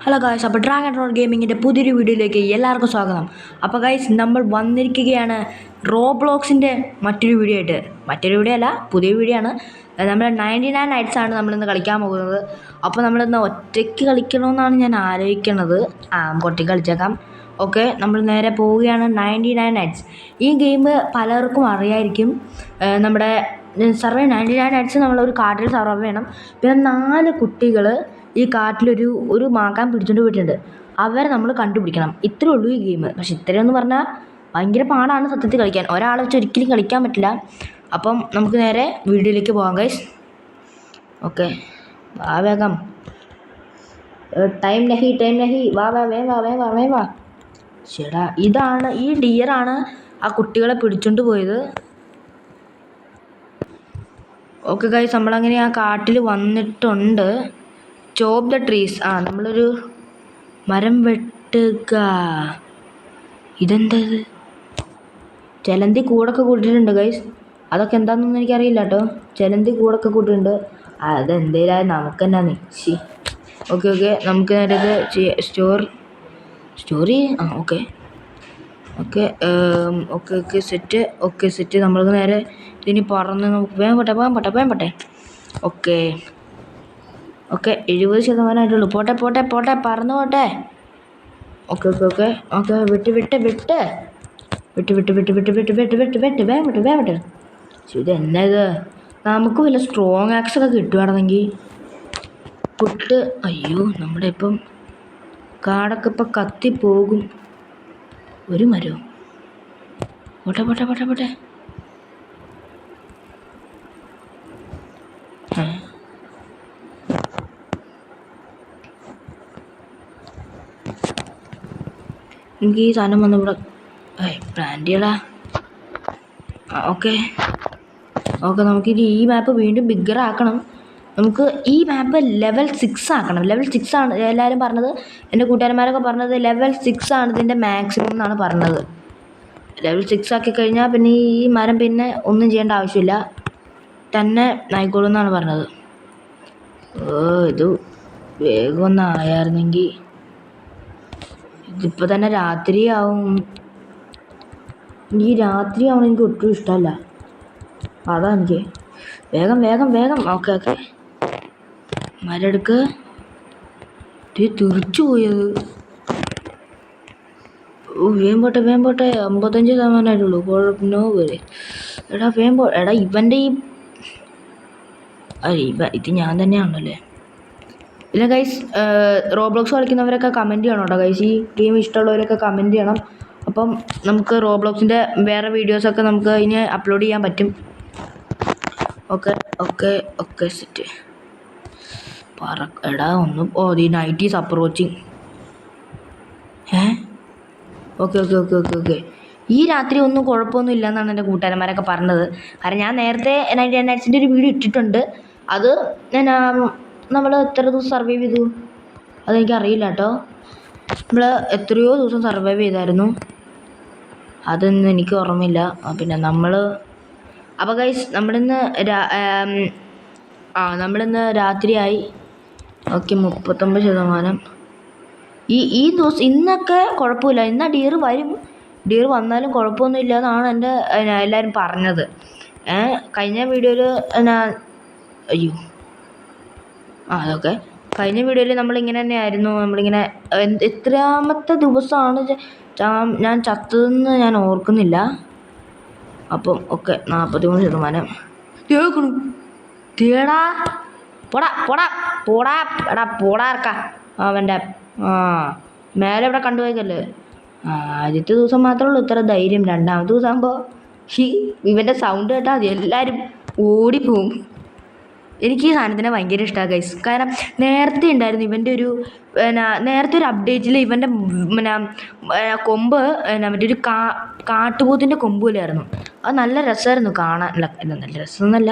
Hello guys, അപ്പോൾ dragon road ഗെയിമിങ്ങിൻ്റെ പുതിയൊരു വീഡിയോയിലേക്ക് എല്ലാവർക്കും സ്വാഗതം. അപ്പോൾ ഗായ്സ്, നമ്മൾ വന്നിരിക്കുകയാണ് റോബ്ലോക്സിൻ്റെ മറ്റൊരു വീഡിയോ ആയിട്ട്. മറ്റൊരു വീഡിയോ അല്ല, പുതിയ വീഡിയോ ആണ്. നമ്മൾ 99 നൈറ്റ്സ് ആണ് നമ്മളിന്ന് കളിക്കാൻ പോകുന്നത്. അപ്പോൾ നമ്മളിന്ന് ഒറ്റയ്ക്ക് കളിക്കണമെന്നാണ് ഞാൻ ആലോചിക്കുന്നത്. ഒറ്റയ്ക്ക് കളിച്ചേക്കാം. ഓക്കെ, നമ്മൾ നേരെ പോവുകയാണ് 99 നൈറ്റ്സ്. ഈ ഗെയിം പലർക്കും അറിയായിരിക്കും. നമ്മുടെ സർവേ 99 നൈറ്റ്സ് നമ്മളൊരു കാട്ടിൽ സർവൈവ് ചെയ്യണം. പിന്നെ 4 കുട്ടികൾ ഈ കാട്ടിലൊരു മാക്കാൻ പിടിച്ചുകൊണ്ട് പോയിട്ടുണ്ട്. അവരെ നമ്മൾ കണ്ടുപിടിക്കണം. ഇത്രയേ ഉള്ളൂ ഈ ഗെയിം. പക്ഷെ ഇത്രയെന്ന് പറഞ്ഞാൽ ഭയങ്കര പാടാണ് സത്യത്തിൽ കളിക്കാൻ. ഒരാളെ വെച്ച് ഒരിക്കലും കളിക്കാൻ പറ്റില്ല. അപ്പം നമുക്ക് നേരെ വീഡിയോയിലേക്ക് പോകാം ഗൈസ്. ഓക്കെ, വാ വേഗം. ടൈം നഹി വാ വാ. ചേടാ, ഈ ഡിയറാണ് ആ കുട്ടികളെ പിടിച്ചുകൊണ്ട് പോയത്. ഓക്കെ ഗൈസ്, നമ്മളങ്ങനെ ആ കാട്ടിൽ വന്നിട്ടുണ്ട്. ചോപ്പ് ദ ട്രീസ്. നമ്മളൊരു മരം വെട്ടുക. ഇതെന്തത്? ചിലന്തി കൂടൊക്കെ കൂട്ടിയിട്ടുണ്ട് ഗൈസ്. അതൊക്കെ എന്താണെന്നൊന്നും എനിക്കറിയില്ല കേട്ടോ. ചിലന്തി കൂടൊക്കെ കൂട്ടിയിട്ടുണ്ട്. അതെന്തേലും നമുക്ക് എന്നാന്ന്. ഓക്കെ, നമുക്ക് നേരെ സ്റ്റോറി. Okay set. നമ്മൾക്ക് നേരെ ഇതിന് പറന്ന് നമുക്ക് വേഗം പോട്ടെ. ഓക്കെ 70% ആയിട്ടുള്ളൂ. പോട്ടെ പറന്നു പോട്ടെ. ഓക്കെ വിട്ട് വേഗം. ഇതെന്നാ ഇത്? നമുക്ക് വല്ല സ്ട്രോങ് ആക്സ് ഒക്കെ കിട്ടുവാണെങ്കിൽ പുട്ട്. അയ്യോ, നമ്മുടെ ഇപ്പം കാടൊക്കെ ഇപ്പം കത്തിപ്പോകും. ഒരു മരവും. പോട്ടെ. എനിക്ക് ഈ സാധനം വന്ന് ഇവിടെ ബ്രാൻഡിയടാ. ഓക്കെ, നമുക്കിനി ഈ മാപ്പ് വീണ്ടും ബിഗ്ഗർ ആക്കണം. നമുക്ക് ഈ മാപ്പ് ലെവൽ 6 ആക്കണം. ലെവൽ 6 ആണ് എല്ലാവരും പറഞ്ഞത്. എൻ്റെ കൂട്ടുകാരന്മാരൊക്കെ പറഞ്ഞത് ലെവൽ 6 ആണ് ഇതിൻ്റെ മാക്സിമം എന്നാണ് പറഞ്ഞത്. ലെവൽ 6 ആക്കി കഴിഞ്ഞാൽ പിന്നെ ഈ മരം പിന്നെ ഒന്നും ചെയ്യേണ്ട ആവശ്യമില്ല, തന്നെ ആയിക്കോളും എന്നാണ് പറഞ്ഞത്. ഇത് വേഗം ഒന്ന് ആയായിരുന്നെങ്കിൽ. ഇതിപ്പോൾ തന്നെ രാത്രിയാവും. ഈ രാത്രിയാവണം എനിക്ക് ഒട്ടും ഇഷ്ടമല്ല. അതാ എനിക്ക് വേഗം. ഓക്കെ മരെടുക്ക്. തിരിച്ചു പോയത്. വേഗം പോട്ടെ. 55% ആയിട്ടുള്ളൂ. കുഴപ്പമോ വരെ. എടാ ഇവൻ്റെ ഇത് ഞാൻ തന്നെയാണല്ലേ. പിന്നെ ഗൈസ്, റോബ്ലോക്സ് കളിക്കുന്നവരൊക്കെ കമൻറ്റ് ചെയ്യണം കേട്ടോ ഗൈസ്. ഈ ഗെയിം ഇഷ്ടമുള്ളവരൊക്കെ കമൻറ്റ് ചെയ്യണം. അപ്പം നമുക്ക് റോബ്ലോക്സിൻ്റെ വേറെ വീഡിയോസൊക്കെ നമുക്ക് ഇനി അപ്ലോഡ് ചെയ്യാൻ പറ്റും. Okay set. എടാ ഒന്ന് the night is approaching. Okay. ഈ രാത്രി ഒന്നും കുഴപ്പമൊന്നും ഇല്ലയെന്നാണ് എൻ്റെ കൂട്ടുകാരന്മാരൊക്കെ പറഞ്ഞത്. കാരണം ഞാൻ നേരത്തെ 99 നൈറ്റ്സിൻ്റെ ഒരു വീഡിയോ ഇട്ടിട്ടുണ്ട്. അത് നമ്മൾ എത്ര ദിവസം സർവൈവ് ചെയ്തു അതെനിക്കറിയില്ല കേട്ടോ. നമ്മൾ എത്രയോ ദിവസം സർവൈവ് ചെയ്തായിരുന്നു, അതൊന്നും എനിക്ക് ഓർമ്മയില്ല. പിന്നെ അപ്പോൾ ഗൈസ്, നമ്മളിന്ന് രാത്രിയായി. ഓക്കെ, 39%. ഈ ദിവസം ഇന്നൊക്കെ കുഴപ്പമില്ല. ഇന്ന് ഡിയർ വന്നാലും കുഴപ്പമൊന്നുമില്ല എന്നാണ് എല്ലാവരും പറഞ്ഞത്. കഴിഞ്ഞ വീഡിയോയിൽ അതൊക്കെ കഴിഞ്ഞ വീഡിയോയിൽ നമ്മളിങ്ങനെ തന്നെയായിരുന്നു. നമ്മളിങ്ങനെ എത്രാമത്തെ ദിവസമാണ് ഞാൻ ചത്തതെന്ന് ഞാൻ ഓർക്കുന്നില്ല. അപ്പം ഓക്കെ 43%. കേൾക്കണു തേടാ. പോടാ അവൻ്റെ മേലെ ഇവിടെ കണ്ടുപോയതല്ലേ. ആദ്യത്തെ ദിവസം മാത്രമേ ഉള്ളൂ ഇത്ര ധൈര്യം. രണ്ടാമത്തെ ദിവസം ആകുമ്പോൾ ഇവൻ്റെ സൗണ്ട് കേട്ടാൽ മതി എല്ലാവരും ഓടിപ്പോവും. എനിക്ക് ഈ സാധനത്തിനെ ഭയങ്കര ഇഷ്ടമാണ് ഗൈസ്. കാരണം നേരത്തെ ഉണ്ടായിരുന്നു ഇവൻ്റെ നേരത്തെ ഒരു അപ്ഡേറ്റിൽ ഇവൻ്റെ കൊമ്പ് മറ്റേ ഒരു കാട്ടുപോത്തിൻ്റെ കൊമ്പ് പോലെയായിരുന്നു. അത് നല്ല രസമായിരുന്നു കാണാൻ. നല്ല രസമൊന്നുമല്ല,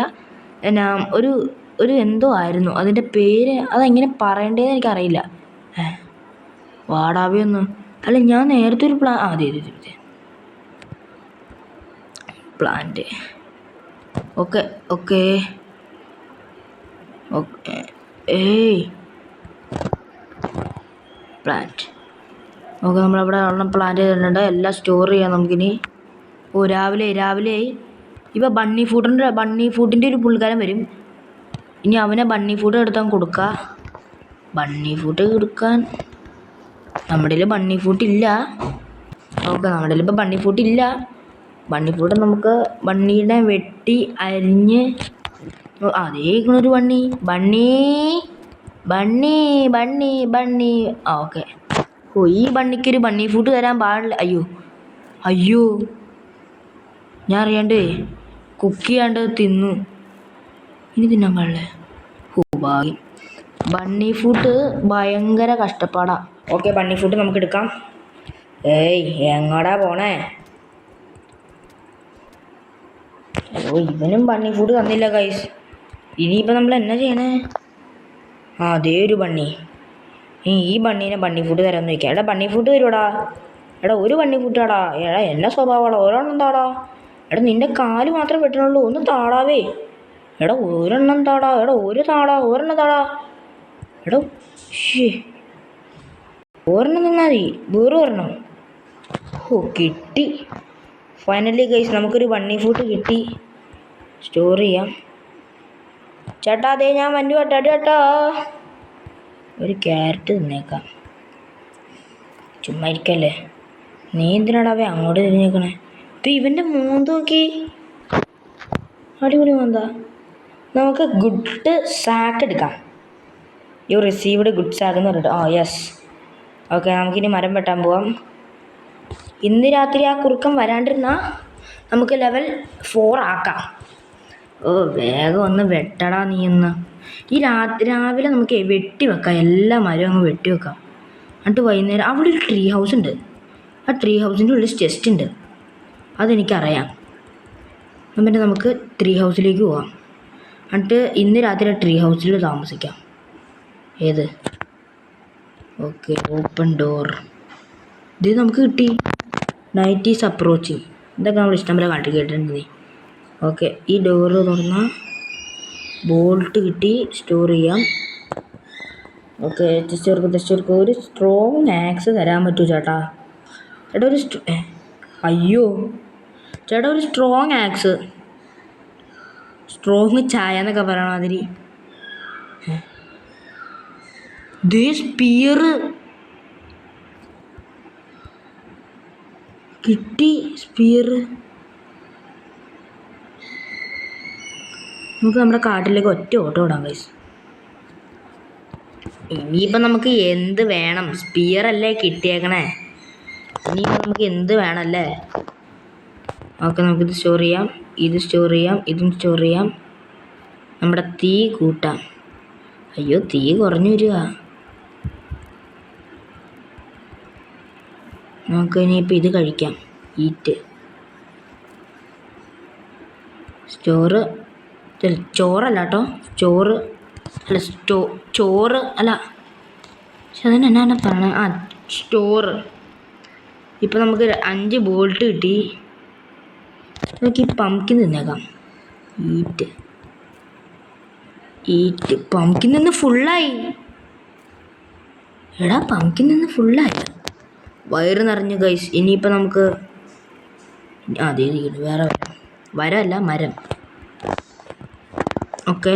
ഒരു എന്തോ ആയിരുന്നു അതിൻ്റെ പേര്. അതെങ്ങനെ പറയേണ്ടതെന്ന് എനിക്കറിയില്ല. വാടാവിയൊന്ന് അല്ല, ഞാൻ നേരത്തെ ഒരു അതെ പ്ലാന്റ്. Okay plant. ഓക്കെ, നമ്മളവിടെ ഒരെണ്ണം പ്ലാന്റ് ചെയ്തിട്ടുണ്ട്. എല്ലാം സ്റ്റോർ ചെയ്യാം നമുക്കിനി. ഓ രാവിലെ ഇപ്പോൾ ബണ്ണി ഫുഡിൻ്റെ ഒരു പുള്ളിക്കാരൻ വരും. ഇനി അവനെ ബണ്ണി ഫുഡ് എടുത്താൽ കൊടുക്കുക. ബണ്ണി ഫുഡ് കൊടുക്കാൻ നമ്മുടെ കയ്യിൽ ബണ്ണി ഫുഡ് ഇല്ല. ഓക്കെ, നമ്മുടെ കയ്യിൽ ഇപ്പോൾ ബണ്ണി ഫുഡ് ഇല്ല. ബണ്ണി ഫുഡ് നമുക്ക് ബണ്ണീനെ വെട്ടി അരിഞ്ഞ് അതേ ഒരു ബണ്ണി. ആ ഓക്കെ. ഓ, ഈ ബണ്ണിക്കൊരു ബണ്ണി ഫുഡ് തരാൻ പാടില്ല. അയ്യോ ഞാൻ അറിയാണ്ട് കുക്ക് ചെയ്യാണ്ട് തിന്നു. ഇനി തിന്നാൻ പാടില്ലേ? ഓ ഭാഗ്യം. ബണ്ണി ഫുഡ് ഭയങ്കര കഷ്ടപ്പാടാ. ഓക്കെ, ബണ്ണി ഫുഡ് നമുക്ക് എടുക്കാം. എങ്ങോടാ പോണേ? ഓ, ഇവനും ബണ്ണി ഫുഡ് തന്നില്ല ഗൈസ്. ഇനിയിപ്പോൾ നമ്മൾ എന്നാ ചെയ്യണേ? അതേ ഒരു ബണ്ണി. ഈ ബണ്ണീനെ ബണ്ണി ഫുഡ് തരാമെന്ന് ചോദിക്കാം. എടാ ബണ്ണി ഫുഡ് തരുവാടാ. എടാ ഒരു ബണ്ണി ഫുഡാടാ. എന്നാ സ്വഭാവമാടാ? ഓരോന്നും താടാ. എടാ നിൻ്റെ കാല് മാത്രമേ വെട്ടണുള്ളൂ, ഒന്ന് താടാവേ. എടാ ഒരെണ്ണം താടാ. ഒരെണ്ണം താടാ. എടാ ഒരെണ്ണം തന്നാൽ മതി, വേറെ ഒരെണ്ണം. ഓ കിട്ടി. ഫൈനലി ഗൈസ് നമുക്കൊരു ബണ്ണി ഫുഡ് കിട്ടി. സ്റ്റോർ ചെയ്യാം. ചേട്ടാ അതേ ഞാൻ വണ്ടി ചേട്ടാ. ഒരു ക്യാരറ്റ് തിന്നേക്കാം. ചുമ്മാ ഇരിക്കല്ലേ. നീ എന്തിനാടാവേ അങ്ങോട്ട് തിരിഞ്ഞേക്കണേ? ഇപ്പം ഇവൻ്റെ മൂന്ന് നോക്കി. അടിപൊളി മോന്താ. നമുക്ക് ഗുഡ് സാക്ക് എടുക്കാം. യു റിസീവ്ഡ് ഗുഡ് സാക്ക് എന്ന് പറഞ്ഞിട്ട്. യെസ്. ഓക്കെ, നമുക്കിനി മരം വെട്ടാൻ പോവാം. ഇന്ന് രാത്രി ആ കുറുക്കം വരാണ്ടിരുന്നാൽ നമുക്ക് ലെവൽ 4 ആക്കാം. ഓ വേഗം ഒന്ന് വെട്ടടാ നീ ഒന്ന്. ഈ രാവിലെ നമുക്ക് വെട്ടി വെക്കാം. എല്ലാ മരവും അങ്ങ് വെട്ടി വെക്കാം. എന്നിട്ട് വൈകുന്നേരം അവിടെ ഒരു ട്രീ ഹൗസ് ഉണ്ട്. ആ ട്രീ ഹൗസിൻ്റെ ഉള്ളിൽ ചെസ്റ്റ് ഉണ്ട്. അതെനിക്കറിയാം. എന്നിട്ട് നമുക്ക് ട്രീ ഹൗസിലേക്ക് പോവാം. എന്നിട്ട് ഇന്ന് രാത്രി ട്രീ ഹൗസിൽ താമസിക്കാം. ഏത്? Okay, open door. ഇത് നമുക്ക് കിട്ടി. Night is approaching. ഇതൊക്കെ നമ്മൾ ഇഷ്ടം പോലെ കേട്ടിട്ടുണ്ട് നീ. ഓക്കെ, ഈ ഡോറ് തുറന്നാൽ ബോൾട്ട് കിട്ടി. സ്റ്റോർ ചെയ്യാം. ഓക്കെ, ടെസ്റ്റ് ഒരു സ്ട്രോങ് ആക്സ് തരാൻ പറ്റുമോ ചേട്ടാ? ചേട്ടാ ഒരു അയ്യോ ചേട്ടാ ഒരു സ്ട്രോങ് ആക്സ്. സ്ട്രോങ് ചായ എന്നൊക്കെ പറയണ മാതിരി. ദേ സ്പിയർ കിട്ടി. സ്പിയർ നമുക്ക് നമ്മുടെ കാട്ടിലേക്ക് ഒറ്റ ഓട്ടം ഇടാം ഗൈസ്. ഇനിയിപ്പം നമുക്ക് എന്ത് വേണം? സ്പിയർ അല്ലേ കിട്ടിയേക്കണേ. ഇനിയിപ്പോൾ നമുക്ക് എന്ത് വേണമല്ലേ? ഓക്കെ, നമുക്കിത് സ്റ്റോർ ചെയ്യാം. ഇത് സ്റ്റോർ ചെയ്യാം. ഇതും സ്റ്റോർ ചെയ്യാം. നമ്മുടെ തീ കൂട്ടാം. അയ്യോ തീ കുറഞ്ഞു വരിക. നമുക്ക് ഇനിയിപ്പോൾ ഇത് കഴിക്കാം. Eat store. ചോറല്ല കേട്ടോ, ചോറ് അല്ല. ചോറ് അല്ല, പക്ഷെ അതിന് എന്നാണ് പറയണത്? സ്റ്റോറ്. ഇപ്പം നമുക്ക് 5 ബോൾട്ട് കിട്ടി. നമുക്ക് ഈ പംകിൻ തിന്നേക്കാം. ഈറ്റ് പംകിൻ നിന്ന് ഫുള്ളായി. എടാ പംകിൻ നിന്ന് ഫുള്ളായി. വയറ് നിറഞ്ഞു ഗൈസ്. ഇനിയിപ്പോൾ നമുക്ക് അതേ വേറെ മരം. ഓക്കെ,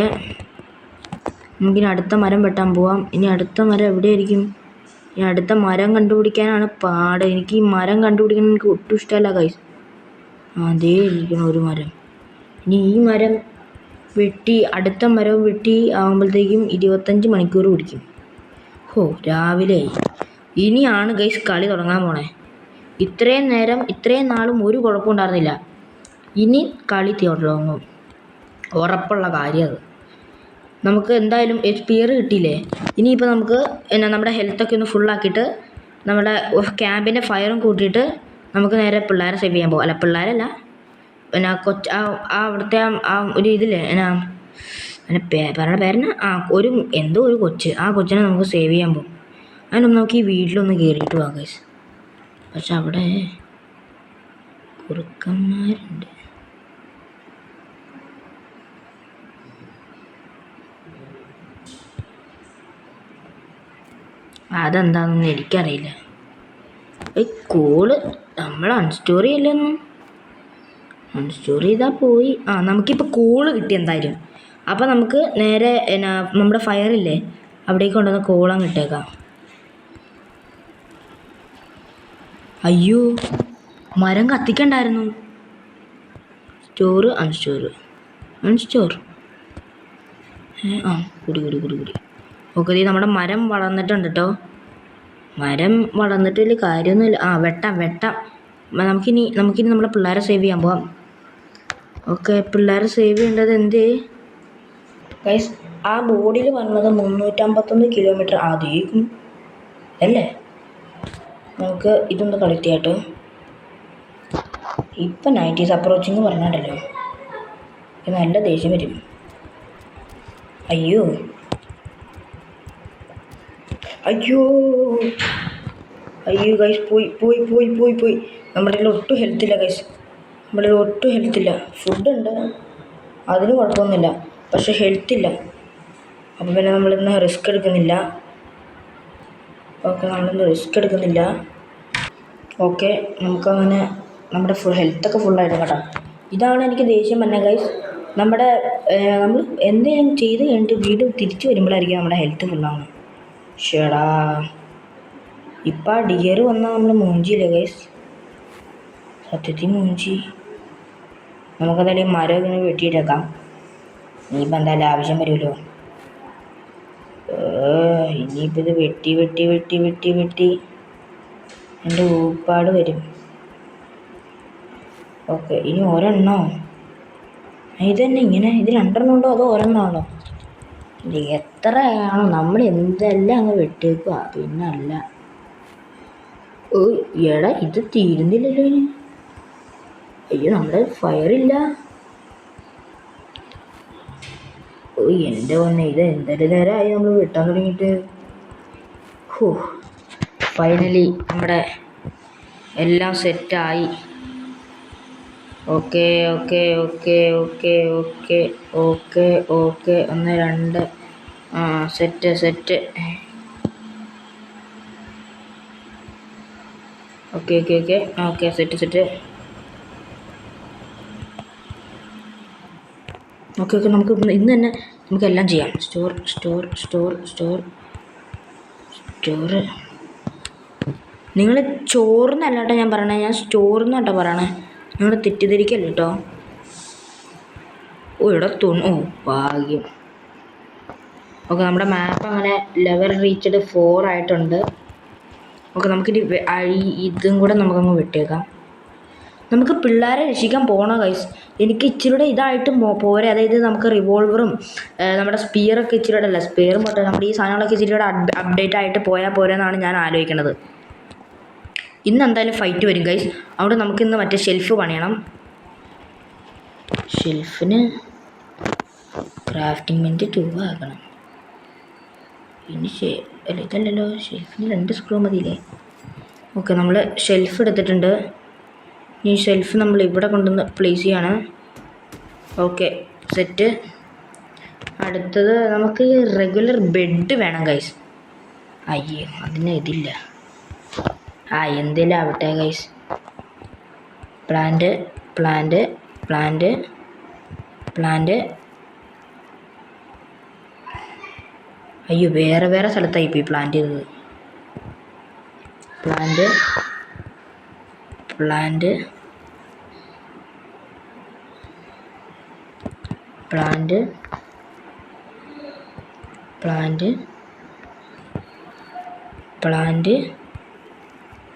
നമുക്കിനി അടുത്ത മരം വെട്ടാൻ പോവാം. ഇനി അടുത്ത മരം എവിടെയായിരിക്കും? ഇനി അടുത്ത മരം കണ്ടുപിടിക്കാനാണ് പാട്. എനിക്ക് ഈ മരം കണ്ടുപിടിക്കാൻ എനിക്ക് ഒട്ടും ഇഷ്ടമല്ല ഗൈസ്. അതേ ഇരിക്കണം ഒരു മരം. ഇനി ഈ മരം വെട്ടി അടുത്ത മരം വെട്ടി ആകുമ്പോഴത്തേക്കും 25 മണിക്കൂർ പിടിക്കും. രാവിലെ ഇനിയാണ് ഗൈസ് കളി തുടങ്ങാൻ പോണേ. ഇത്രയും നാളും ഒരു കുഴപ്പമുണ്ടായിരുന്നില്ല. ഇനി കളി തുടങ്ങും, ഉറപ്പുള്ള കാര്യം അത്. നമുക്ക് എന്തായാലും സ്പിയർ കിട്ടിയില്ലേ. ഇനിയിപ്പോൾ നമുക്ക് നമ്മുടെ ഹെൽത്തൊക്കെ ഒന്ന് ഫുള്ളാക്കിയിട്ട് നമ്മുടെ ക്യാമ്പിൻ്റെ ഫയറും കൂട്ടിയിട്ട് നമുക്ക് നേരെ പിള്ളേരെ സേവ് ചെയ്യാൻ പോകും. അല്ല പിള്ളേരല്ല, പിന്നെ അവിടുത്തെ ഒരു ഇതില്ലേ പേരെന്നാ ഒരു കൊച്ച്. ആ കൊച്ചിനെ നമുക്ക് സേവ് ചെയ്യാൻ പോകും. അതിനൊന്ന് നമുക്ക് ഈ വീട്ടിലൊന്ന് കയറിയിട്ട് പോകാം ഗൈസ്. പക്ഷെ അവിടെ കുറുക്കന്മാരുണ്ട്. അതെന്താണെന്ന് എനിക്കറിയില്ല. കോള് നമ്മൾ അൺസ്റ്റോർ ചെയ്യല്ലെന്നും. അൺസ്റ്റോർ ചെയ്താൽ പോയി. നമുക്കിപ്പോൾ കോള് കിട്ടി എന്തായാലും. അപ്പോൾ നമുക്ക് നേരെ നമ്മുടെ ഫയറില്ലേ അവിടേക്ക് കൊണ്ടുവന്ന് കോളങ്ങ് ഇട്ടേക്കാം. അയ്യോ, മരം കത്തിക്കണ്ടായിരുന്നു. സ്റ്റോർ അൺസ്റ്റോർ കുടി. ഓക്കെ, നമ്മുടെ മരം വളർന്നിട്ടുണ്ട് കേട്ടോ. മരം വളർന്നിട്ട് വലിയ കാര്യമൊന്നുമില്ല. വെട്ടാം. നമുക്കിനി നമ്മുടെ പിള്ളേരെ സേവ് ചെയ്യാൻ പോവാം. ഓക്കെ, പിള്ളേരെ സേവ് ചെയ്യേണ്ടത് എന്ത് ഗൈസ്? ആ ബോർഡിൽ വന്നത് 351 കിലോമീറ്റർ ആദ്യം അല്ലേ? നമുക്ക് ഇതൊന്ന് കളക്ട് ചെയ്യാം കേട്ടോ. ഇപ്പം 90s അപ്രോച്ചിങ് പറഞ്ഞാണ്ടല്ലോ, നല്ല ദേഷ്യം വരും. അയ്യോ ഗൈസ്, പോയി. നമ്മുടെ ഒട്ടും ഹെൽത്തില്ല ഗൈസ്. ഫുഡുണ്ട്, അതിന് കുഴപ്പമൊന്നുമില്ല, പക്ഷെ ഹെൽത്തില്ല. അപ്പം പിന്നെ നമ്മളിന്ന് റിസ്ക് എടുക്കുന്നില്ല. ഓക്കെ, നമുക്കങ്ങനെ നമ്മുടെ ഹെൽത്തൊക്കെ ഫുള്ളായിട്ട് കേട്ടോ. ഇതാണ് എനിക്ക് ദേഷ്യം വന്നത് ഗൈസ്. നമ്മൾ എന്തെങ്കിലും ചെയ്ത് കഴിഞ്ഞിട്ട് വീട് തിരിച്ചു വരുമ്പോഴായിരിക്കും നമ്മുടെ ഹെൽത്ത് ഫുള്ളാണ്. ഷേടാ, ഇപ്പം ആ ഡിയർ വന്നാൽ നമ്മൾ മൂഞ്ചിയില്ലേ ഗൈസ്? സത്യത്തിൽ മൂഞ്ചി. നമുക്കെന്തായാലും മരം ഇങ്ങനെ വെട്ടിയിട്ടേക്കാം. ഇനിയിപ്പോൾ എന്തായാലും ആവശ്യം വരുമല്ലോ. ഇനിയിപ്പോൾ ഇത് വെട്ടി എൻ്റെ ഊപ്പാട് വരും. ഓക്കെ, ഇനി ഒരെണ്ണോ? ഇതന്നെ ഇങ്ങനെ, ഇത് 2 ഉണ്ടോ അതോ ഒരെണ്ണമാണോ? ഇത് എത്രയാണോ? നമ്മൾ എന്തെല്ലാം അങ്ങ് വെട്ടേക്കുക. പിന്നല്ല. എടാ, ഇത് തീരുന്നില്ലല്ലോ ഇനി. അയ്യോ, നമ്മുടെ ഫയറില്ല. എൻ്റെ പൊന്നെ, ഇത് എന്തൊരു നേരമായി നമ്മൾ വെട്ടാൻ തുടങ്ങിയിട്ട്. ഫൈനലി നമ്മുടെ എല്ലാം സെറ്റായി. Okay. 1 2 set. Okay set. Okay, നമുക്ക് ഇന്ന് തന്നെ നമുക്കെല്ലാം ചെയ്യാം. സ്റ്റോർ. നിങ്ങൾ ചോറെന്നല്ല കേട്ടോ ഞാൻ പറയണേ, ഞാൻ സ്റ്റോറെന്ന് കേട്ടോ പറയണേ. നിങ്ങൾ തെറ്റിദ്ധരിക്കല്ലോ കേട്ടോ. ഇവിടെ ഭാഗ്യം. ഓക്കെ, നമ്മുടെ മാപ്പ് അങ്ങനെ ലെവൽ റീച്ച്ഡ് 4 ആയിട്ടുണ്ട്. ഓക്കെ, നമുക്കിനി ഇതും കൂടെ നമുക്കങ്ങ് വിട്ടേക്കാം. നമുക്ക് പിള്ളേരെ രക്ഷിക്കാൻ പോകണം ഗൈസ്. എനിക്ക് ഇച്ചിരിയുടെ ഇതായിട്ട് പോരെ. അതായത് നമുക്ക് റിവോൾവറും നമ്മുടെ സ്പിയറൊക്കെ ഇച്ചിരിയുടെ അല്ല, സ്പിയറും പോട്ടെ, നമ്മുടെ ഈ സാധനങ്ങളൊക്കെ ഇച്ചിരിയുടെ അപ്ഡേറ്റ് ആയിട്ട് പോയാൽ പോരെന്നാണ് ഞാൻ ആലോചിക്കണത്. ഇന്ന് എന്തായാലും ഫൈറ്റ് വരും ഗൈസ്. അവിടെ നമുക്കിന്ന് മറ്റേ ഷെൽഫ് പണിയണം. ഷെൽഫിന് ക്രാഫ്റ്റിംഗ് മിനിറ്റ് 2 ആക്കണം. ഇനി ഇതല്ലല്ലോ, ഷെൽഫിന് 2 സ്ക്രൂ മതിയില്ലേ? ഓക്കെ, നമ്മൾ ഷെൽഫ് എടുത്തിട്ടുണ്ട്. ഈ ഷെൽഫ് നമ്മൾ ഇവിടെ കൊണ്ടുവന്ന് പ്ലേസ് ചെയ്യാണ്. Okay, set. അടുത്തത് നമുക്ക് റെഗുലർ ബെഡ് വേണം ഗൈസ്. അയ്യോ, അതിന് ഇതില്ല. എന്തേലും ആവട്ടെ ഗൈസ്. പ്ലാന്റ്. അയ്യോ, വേറെ സ്ഥലത്തായി പോയി പ്ലാന്റ് ചെയ്തത്. പ്ലാന്റ്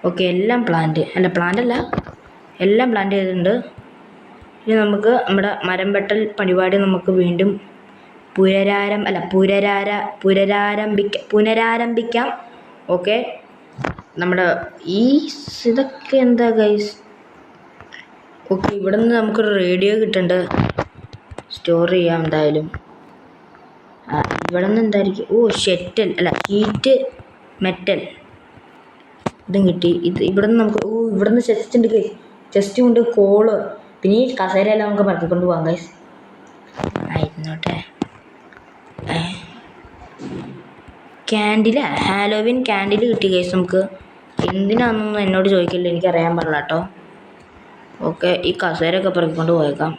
ഓക്കെ, എല്ലാം എല്ലാം പ്ലാന്റ് ചെയ്തിട്ടുണ്ട്. ഇനി നമുക്ക് നമ്മുടെ മരം വെട്ടൽ പരിപാടി നമുക്ക് വീണ്ടും പുനരാരംഭിക്കാം. ഓക്കെ, നമ്മുടെ ഇതൊക്കെ എന്താ ഗൈസ്? ഓക്കെ, ഇവിടെ നിന്ന് നമുക്കൊരു റേഡിയോ കിട്ടുന്നുണ്ട്. സ്റ്റോർ ചെയ്യാം എന്തായാലും. ഇവിടെ നിന്ന് എന്തായിരിക്കും? ഷീറ്റ് മെറ്റൽ ഇതും കിട്ടി. ഇവിടെ നിന്ന് നമുക്ക് ഇവിടെ നിന്ന് ചെസ്റ്റ് കൊണ്ട് കോള്, പിന്നെ ഈ കസേരയെല്ലാം നമുക്ക് പറക്കിക്കൊണ്ട് പോകാം ഗൈസ്. ഇരുന്നോട്ടെ. ക്യാൻഡിൽ ഹാലോവിൻ ക്യാൻഡിൽ കിട്ടി ഗൈസ് നമുക്ക്. എന്തിനാണെന്നൊന്നും എന്നോട് ചോദിക്കില്ല, എനിക്കറിയാൻ പാടില്ല കേട്ടോ. ഓക്കെ, ഈ കസേരയൊക്കെ പെറുക്കിക്കൊണ്ട് പോയേക്കാം.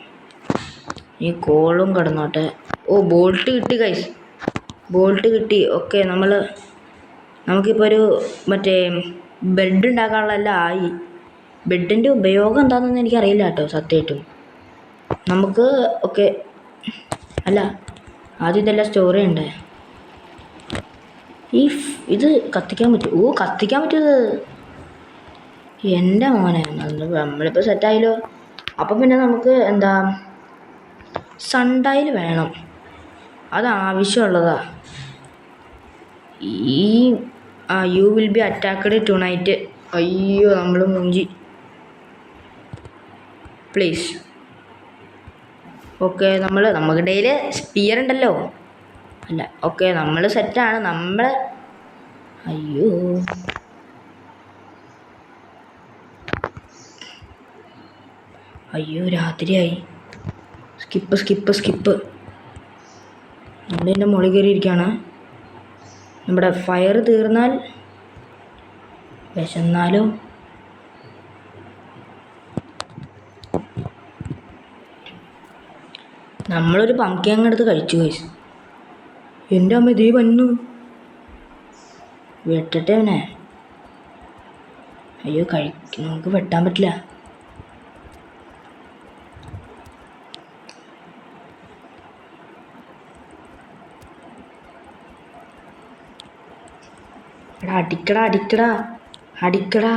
ഈ കോളും കിടന്നോട്ടെ. ഓ, ബോൾട്ട് കിട്ടി ഗൈസ്, ബോൾട്ട് കിട്ടി. ഓക്കെ, നമുക്കിപ്പോൾ ഒരു മറ്റേ ബെഡ് ഉണ്ടാക്കാനുള്ളതെല്ലാം ആയി. ബെഡിൻ്റെ ഉപയോഗം എന്താണെന്നൊന്നും എനിക്കറിയില്ല കേട്ടോ സത്യമായിട്ടും. നമുക്ക് ഓക്കെ, അല്ല ആദ്യം ഇതെല്ലാം സ്റ്റോർ ചെയ്യണ്ടേ. ഇത് കത്തിക്കാൻ പറ്റും. ഓ, കത്തിക്കാൻ പറ്റുമത്. എൻ്റെ മോനെ, നമ്മളിപ്പോൾ സെറ്റായാലോ. അപ്പം പിന്നെ നമുക്ക് എന്താ സൺഡൈൽ വേണം, അത് ആവശ്യമുള്ളതാ. You will be attacked tonight. അയ്യോ, നമ്മൾ മുഞ്ചി പ്ലീസ്. ഓക്കെ, നമുക്ക് ഡെയിലി സ്പിയർ ഉണ്ടല്ലോ. അല്ല, ഓക്കെ, നമ്മൾ സെറ്റാണ്. അയ്യോ, രാത്രിയായി. സ്കിപ്പ്. നമ്മളതിൻ്റെ മുകളിൽ കയറിയിരിക്കുകയാണ്. നമ്മുടെ ഫയർ തീർന്നാൽ വിശന്നാലോ. നമ്മളൊരു പംകിൻ അങ്ങ് എടുത്ത് കഴിച്ചു ഗൈസ്. എൻ്റെ അമ്മ ഇതേ വന്നു. വെട്ടട്ടെ അവനെ. അയ്യോ, നമുക്ക് വെട്ടാൻ പറ്റില്ല. എടാ, അടിക്കടാ.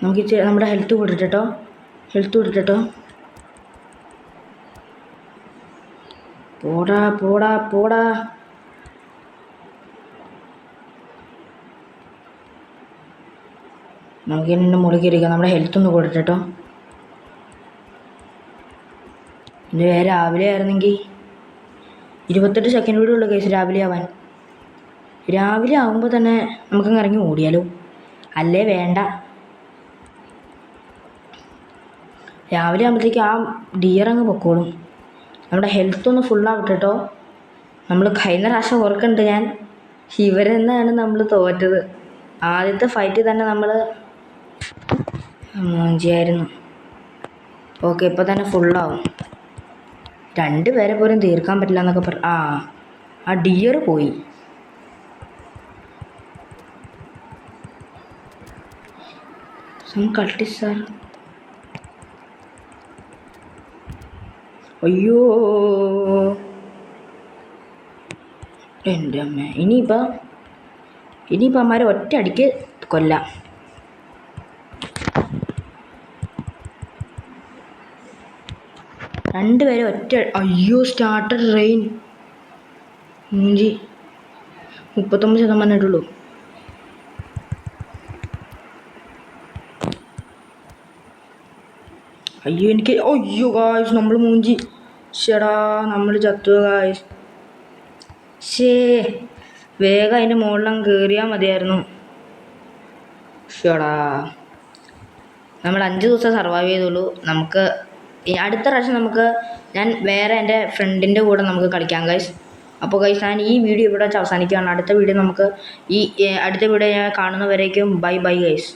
നമുക്ക് നമ്മുടെ ഹെൽത്ത് കൊടുത്തിട്ടോ. പോടാ. നമുക്ക് ഇതിൻ്റെ മുകളിൽ കയറിയിരിക്കാം. നമ്മുടെ ഹെൽത്ത് ഒന്ന് കൊടുത്തിട്ടോ. ഇത് രാവിലെ ആയിരുന്നെങ്കിൽ 28 സെക്കൻഡ് കൂടെ ഉള്ളു കേസ് രാവിലെ ആവാൻ. രാവിലെ ആകുമ്പോൾ തന്നെ നമുക്കങ്ങ് ഇറങ്ങി ഓടിയാലോ. അല്ലേ വേണ്ട, രാവിലെ ആകുമ്പോഴത്തേക്ക് ആ ഡിയർ അങ്ങ് പൊക്കോളും. നമ്മുടെ ഹെൽത്ത് ഒന്ന് ഫുള്ളാവട്ടെ കേട്ടോ. നമ്മൾ കഴിഞ്ഞ പ്രാവശ്യം ഓർക്കുന്നുണ്ട് ഞാൻ, ഇവരെന്നാണ് നമ്മൾ തോറ്റത്. ആദ്യത്തെ ഫൈറ്റ് തന്നെ നമ്മൾ ചെയ്യായിരുന്നു. ഓക്കെ, ഇപ്പോൾ തന്നെ ഫുള്ളാവും. 2 പേരെ പോലും തീർക്കാൻ പറ്റില്ല എന്നൊക്കെ ആ ഡിയർ പോയി. സാർ, അയ്യോ എൻ്റെ അമ്മ. ഇനിയിപ്പോൾ അമ്മാരെ ഒറ്റ അടിക്ക് കൊല്ലാം. രണ്ടുപേരെ ഒറ്റ. അയ്യോ, സ്റ്റാർട്ടഡ് റെയിൻ. 39% ആയിട്ടുള്ളൂ. അയ്യോ ഗായ്സ്, നമ്മൾ മൂഞ്ചി. ഷെടാ, നമ്മൾ ചത്തു ഗായ്സ്. വേഗം അതിൻ്റെ മുകളിലങ്ങ് കയറിയാൽ മതിയായിരുന്നു. ഷെടാ, നമ്മൾ 5 ദിവസം സർവൈവ് ചെയ്തുള്ളൂ. നമുക്ക് അടുത്ത പ്രാവശ്യം ഞാൻ വേറെ എൻ്റെ ഫ്രണ്ടിൻ്റെ കൂടെ നമുക്ക് കളിക്കാം ഗൈസ്. അപ്പോൾ ഗൈസ്, ഞാൻ ഈ വീഡിയോ ഇവിടെ വെച്ച് അവസാനിക്കുകയാണ്. അടുത്ത വീഡിയോ ഞാൻ കാണുന്നവരേക്കും ബൈ ഗൈസ്.